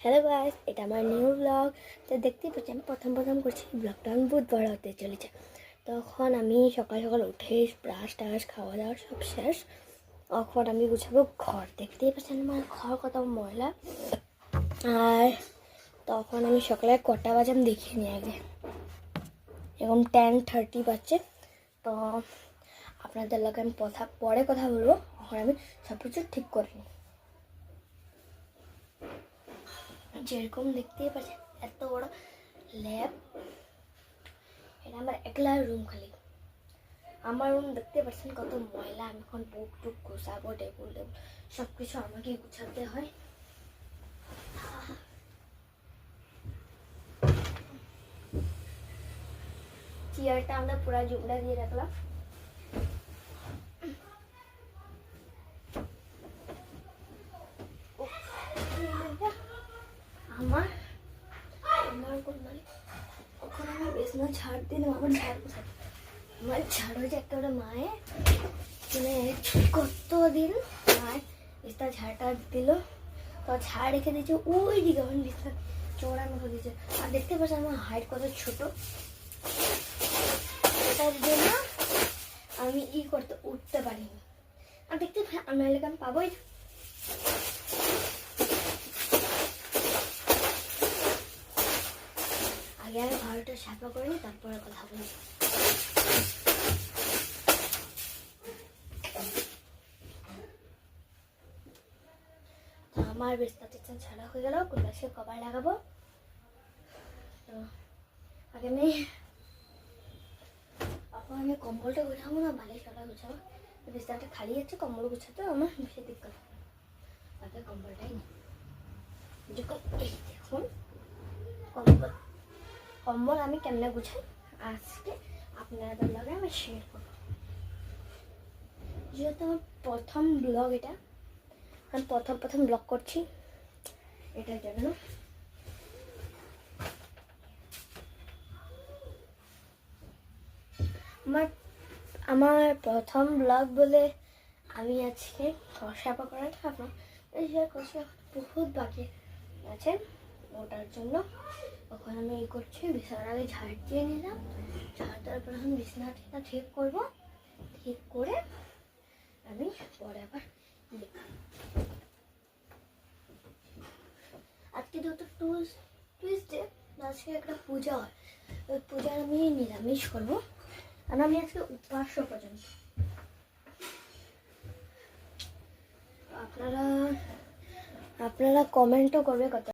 Hello guys, এটা আমার new blog. তো দেখতেই পাচ্ছি আমি প্রথম করছি ব্লগটা। আমি বহুত বড় হতে চলেছে। তখন আমি সকাল সকাল উঠে ব্রাশ টাশ খাওয়া দাওয়া সব শেষ। তখন আমি গুছাবো ঘর। দেখতেই পাচ্ছেন আমার ঘর কত ময়লা। আর তখন আমি সকালে কটা বাজে আমি দেখিয়ে নিই আগে। এখন 10:30 বাজছে। তো আপনাদের লগে আমি পরে কথা বলবো। এখন আমি সব কিছু ঠিক করে নিই। যেরকম দেখতেই পাচ্ছেন এত বড় ল্যাব, এটা আমার একলা রুম। খালি আমার রুম দেখতে পাচ্ছেন কত ময়লা। আমি এখন বুক টুক গুছাবো, টেবিল সব কিছু আমাকেই গুছাতে হয়। চেয়ারটা আমরা পুরা জুমটা দিয়ে রাখলাম। আমার আমার ওখানে আমি বেসনা ঝাড় দিলাম। আমার ঝাড় গুছাবো। আমার ঝাড় হয়েছে একেবারে মায়ে মানে কতদিন মায়ের বিস্তার ঝাড়টা দিল। তো ঝাড় রেখে দিয়েছে ওই দিকে, আমার বিস্তার চৌড়ার মতো দিয়েছে। আর দেখতে পাচ্ছি আমার হাইট কত ছোট। এটার জন্য আমি করতে উঠতে পারিনি। আর দেখতে আমি পাবোই। আগে আমি ঘরটা সাফা করে নিই, তারপরে কথা বলি। আমার বিছনা টিছনা ছাড়া হয়ে গেল, গ্লাসে কভার লাগাবো। তো আগে আমি কম্বলটা গুছাবো না, বালিশটা গুছাবো। বিছনাটা খালি আছে, কম্বল গুছাতে আমার বেশি দিক্কত। আগে কম্বলটাই নেই। এই দেখুন কম্বল আমি কেমনে গুছাই আজকে আপনাদের লগে আমি শেয়ার করব। যেহেতু আমার প্রথম ব্লগ, এটা আমি প্রথম ব্লগ করছি, এটার জন্য আমার প্রথম ব্লগ বলে আমি আজকে সাফা করাটা আপনার বহুত বাকি আছে। ওটার জন্য ওখানে আমি করছি। বিছানার আগে ঝাড় দিয়ে নিলাম। ঝাড় দেওয়ার পর আমি বিছানাটা ঠিক করবো। ঠিক করে আমি পরে আবার আজকে যেহেতু টুইসডে, আজকে একটা পূজা হয়। ওই পূজার আমি নিরামিষ করবো। আর আমি আজকে উপবাস পর্যন্ত। আপনারা কমেন্টও করবে কত